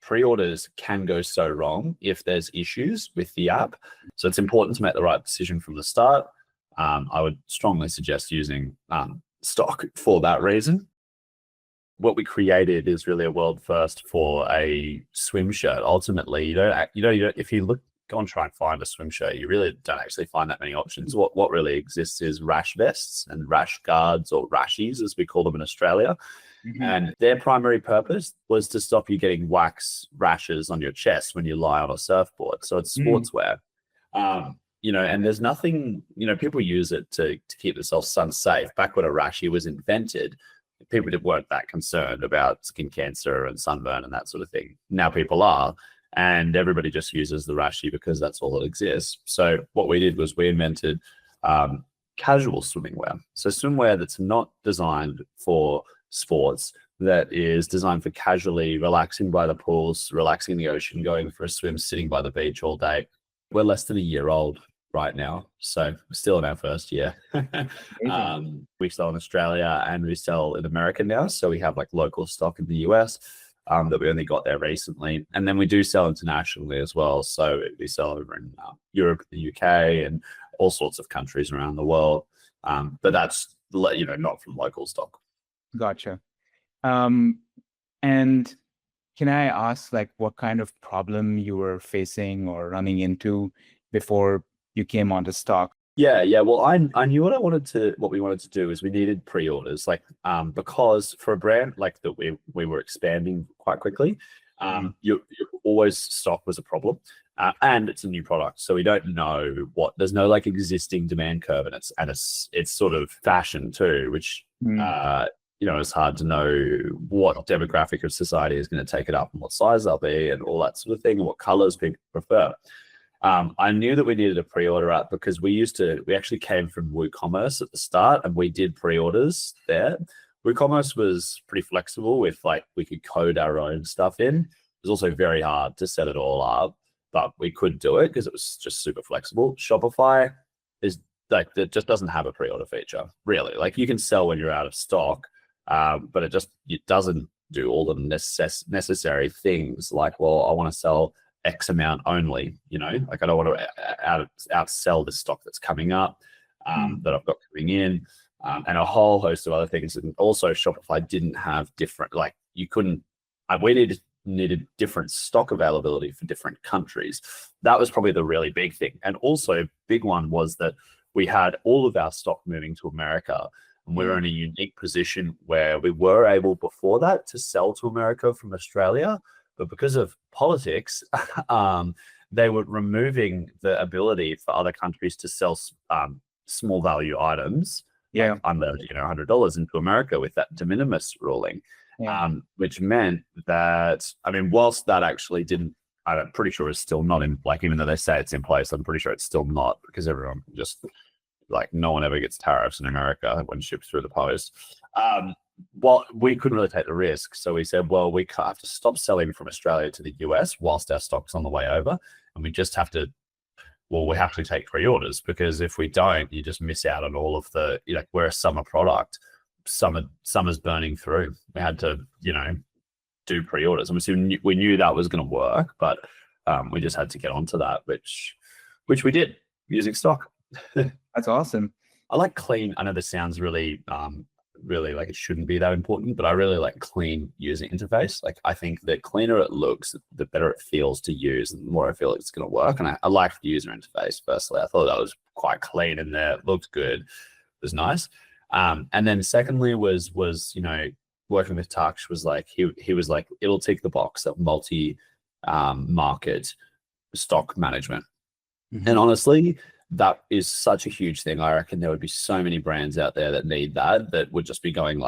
pre-orders can go so wrong if there's issues with the app. So it's important to make the right decision from the start. I would strongly suggest using STOQ for that reason. What we created is really a world first for a swim shirt. Ultimately, if you go and try and find a swim shirt, you really don't actually find that many options. What really exists is rash vests and rash guards, or rashies as we call them in Australia. Mm-hmm. And their primary purpose was to stop you getting wax rashes on your chest when you lie on a surfboard. So it's sportswear. And there's nothing, people use it to keep themselves sun safe. Back when a rashy was invented, people weren't that concerned about skin cancer and sunburn and that sort of thing. Now people are, and everybody just uses the rashy because that's all that exists. So what we did was we invented casual swimming wear. So swimwear that's not designed for sports, that is designed for casually relaxing by the pools, relaxing in the ocean, going for a swim, sitting by the beach all day. We're less than a year old right now, so we're still in our first year. We sell in Australia and we sell in America now, so we have like local stock in the US that we only got there recently, and then we do sell internationally as well. So we sell over in Europe, the UK, and all sorts of countries around the world, but that's not from local stock. Gotcha. And can I ask, like, what kind of problem you were facing or running into before you came onto STOQ? Yeah. Well, I knew what we wanted to do is we needed pre-orders, because for a brand like that, we were expanding quite quickly. You always stock was a problem, and it's a new product, so we don't know there's no like existing demand curve, and it's sort of fashion too, which it's hard to know what demographic of society is going to take it up and what size they'll be and all that sort of thing, and what colors people prefer. I knew that we needed a pre-order app because we actually came from WooCommerce at the start, and we did pre-orders there. WooCommerce was pretty flexible with we could code our own stuff in. It was also very hard to set it all up, but we could do it because it was just super flexible. Shopify is it just doesn't have a pre-order feature, really. You can sell when you're out of stock, but it doesn't do all the necessary things I want to sell X amount only, I don't want to outsell the stock that's coming up, that I've got coming in, and a whole host of other things. And also Shopify didn't have different, we needed different stock availability for different countries. That was probably the really big thing. And also big one was that we had all of our stock moving to America, and we were in a unique position where we were able before that to sell to America from Australia. But because of politics, they were removing the ability for other countries to sell small value items, under $100 into America with that de minimis ruling, which meant that, whilst that actually didn't, I'm pretty sure it's still not in, even though they say it's in place, I'm pretty sure it's still not, because everyone just no one ever gets tariffs in America when shipped through the post. Well, we couldn't really take the risk. So we said, well, we have to stop selling from Australia to the US whilst our stock's on the way over. And we just have to, we have to take pre-orders, because if we don't, you just miss out on all of the, we're a summer product. Summer's burning through. We had to, do pre-orders. And we knew that was going to work, but we just had to get onto that, which we did using STOQ. That's awesome. I like clean. I know this sounds really it shouldn't be that important, but I really like clean user interface. I think the cleaner it looks, the better it feels to use, and the more I feel it's going to work. And I liked the user interface personally. I thought that was quite clean in there. It looked good. It was nice. And then secondly was working with Tux was he was like, it'll tick the box of multi market stock management. And honestly, that is such a huge thing. I reckon there would be so many brands out there that need that would just be going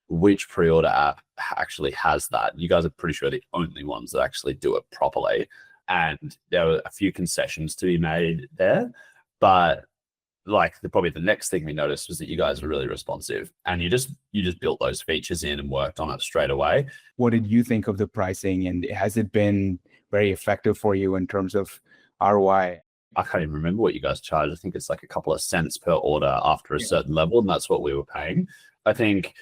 which pre-order app actually has that? You guys are pretty sure the only ones that actually do it properly. And there were a few concessions to be made there, but probably the next thing we noticed was that you guys were really responsive, and you just built those features in and worked on it straight away. What did you think of the pricing, and has it been very effective for you in terms of ROI? I can't even remember what you guys charge. I think it's a couple of cents per order after a certain level, and that's what we were paying. I think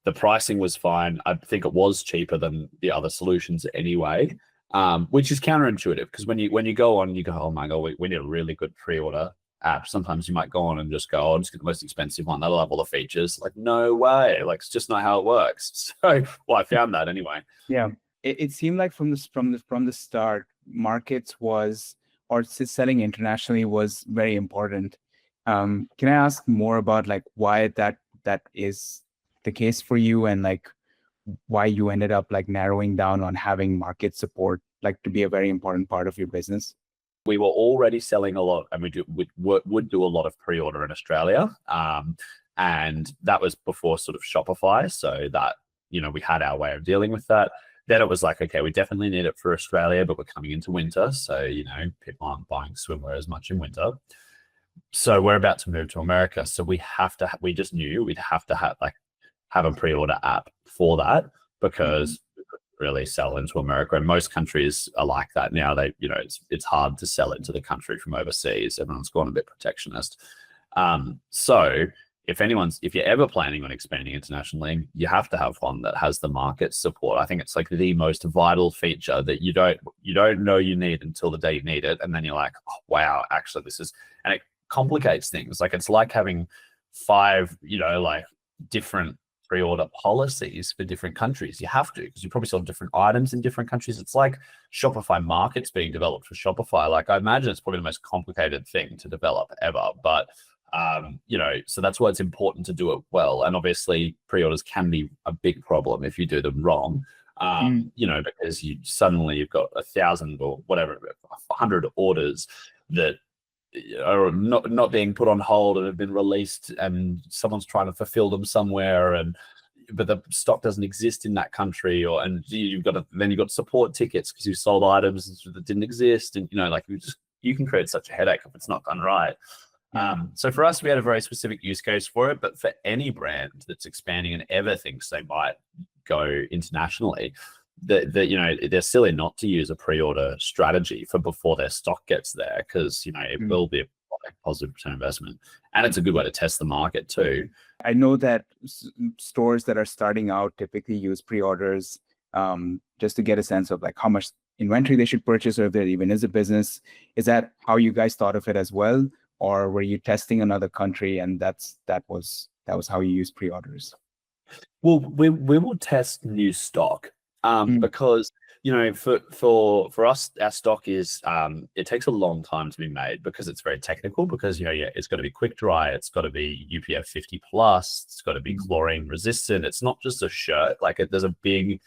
The pricing was fine. I think it was cheaper than the other solutions anyway, which is counterintuitive because when you go on, you go, oh my God, we need a really good pre-order app. Sometimes you might go on and just go, oh, I'll just get the most expensive one. That'll have all the features. Like, no way. Like, it's just not how it works. So, well, I found that anyway. Yeah. It seemed like from the start, markets was, or selling internationally was very important. Can I ask more about like why that is the case for you, and like why you ended up like narrowing down on having market support like to be a very important part of your business? We were already selling a lot, and we would do a lot of pre-order in Australia, and that was before sort of Shopify. So that, you know, we had our way of dealing with that. Then it was like, okay, we definitely need it for Australia, but we're coming into winter, so you know, people aren't buying swimwear as much in winter. So we're about to move to America, so we we just knew we'd have to have a pre-order app for that because we couldn't really sell into America, and most countries are like that now. They, you know, it's hard to sell into the country from overseas. Everyone's gone a bit protectionist. So if you're ever planning on expanding internationally, you have to have one that has the market support. I think it's like the most vital feature that you don't know you need until the day you need it, and then you're like, oh, wow, actually this is, and it complicates things. Like it's like having 5, you know, like different pre-order policies for different countries. You have to, because you probably sell different items in different countries. It's like Shopify markets being developed for Shopify. Like I imagine it's probably the most complicated thing to develop ever, but you know, so that's why it's important to do it well. And obviously pre-orders can be a big problem if you do them wrong. You know, because you've got 1,000 or whatever, 100 orders that are not being put on hold and have been released, and someone's trying to fulfill them somewhere, but the stock doesn't exist in that country, and you've got support tickets because you sold items that didn't exist, and you know, like you can create such a headache if it's not done right. So for us, we had a very specific use case for it, but for any brand that's expanding and ever thinks they might go internationally, you know, they're silly not to use a pre-order strategy for before their stock gets there, because you know it will be a positive return investment, and it's a good way to test the market too. I know that stores that are starting out typically use pre-orders just to get a sense of like how much inventory they should purchase, or if there even is a business. Is that how you guys thought of it as well, or were you testing another country and that was how you use pre-orders? Well, we will test new stock. Because you know, for us, our stock is it takes a long time to be made because it's very technical. Because you know, it's got to be quick dry, it's got to be UPF 50 plus, it's got to be chlorine resistant. It's not just a shirt. Like there's a big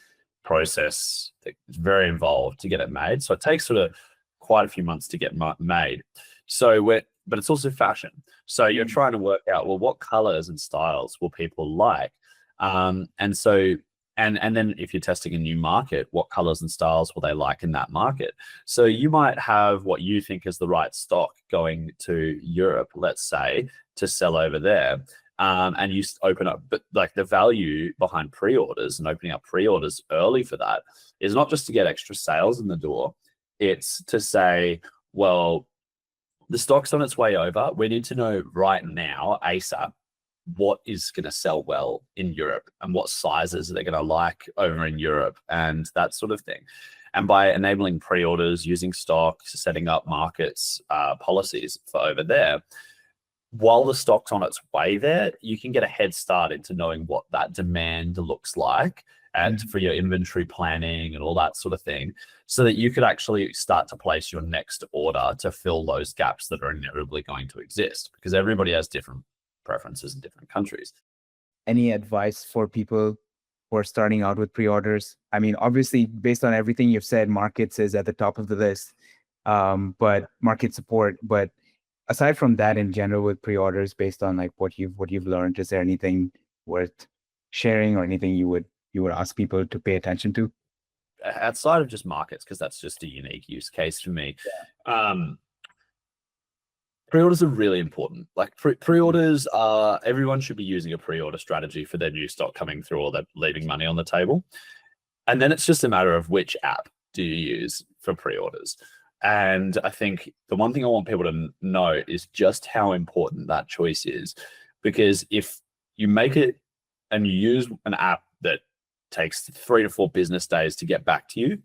process that's very involved to get it made. So it takes sort of quite a few months to get made. So but it's also fashion. So you're trying to work out, well, what colors and styles will people like, and so. And then if you're testing a new market, what colors and styles will they like in that market? So you might have what you think is the right stock going to Europe, let's say, to sell over there. And you open up, but like the value behind pre-orders and opening up pre-orders early for that is not just to get extra sales in the door. It's to say, well, the stock's on its way over. We need to know right now, ASAP, what is going to sell well in Europe and what sizes they're going to like over in Europe and that sort of thing. And by enabling pre-orders, using stock, setting up markets, policies for over there, while the stock's on its way there, you can get a head start into knowing what that demand looks like, and for your inventory planning and all that sort of thing, so that you could actually start to place your next order to fill those gaps that are inevitably going to exist, because everybody has different preferences in different countries. Any advice for people who are starting out with pre-orders? I mean, obviously, based on everything you've said, markets is at the top of the list, but market support. But aside from that, in general, with pre-orders, based on like what you've learned, is there anything worth sharing, or anything you would ask people to pay attention to? Outside of just markets, because that's just a unique use case for me. Pre-orders are really important. Like pre-orders are, everyone should be using a pre-order strategy for their new stock coming through, or they're leaving money on the table. And then it's just a matter of which app do you use for pre-orders. And I think the one thing I want people to know is just how important that choice is, because if you make it and you use an app that takes 3 to 4 business days to get back to you,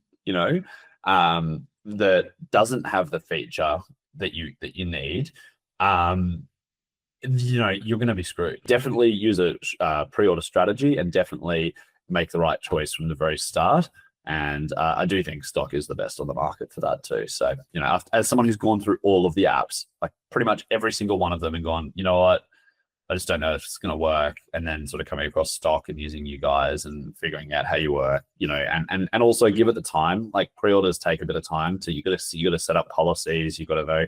that doesn't have the feature that you need, you're going to be screwed. Definitely use a pre-order strategy, and definitely make the right choice from the very start. And I do think STOQ is the best on the market for that too. So, as someone who's gone through all of the apps, like pretty much every single one of them, and gone, you know what, I just don't know if it's going to work. And then sort of coming across STOQ and using you guys and figuring out how you work, and also give it the time. Like pre-orders take a bit of time you got to set up policies. You got to know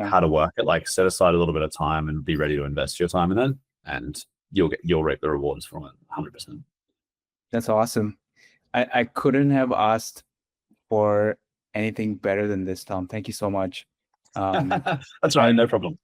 how to work it. Like set aside a little bit of time and be ready to invest your time in it, and you'll reap the rewards from it 100%. That's awesome. I couldn't have asked for anything better than this, Tom. Thank you so much. That's right. No problem.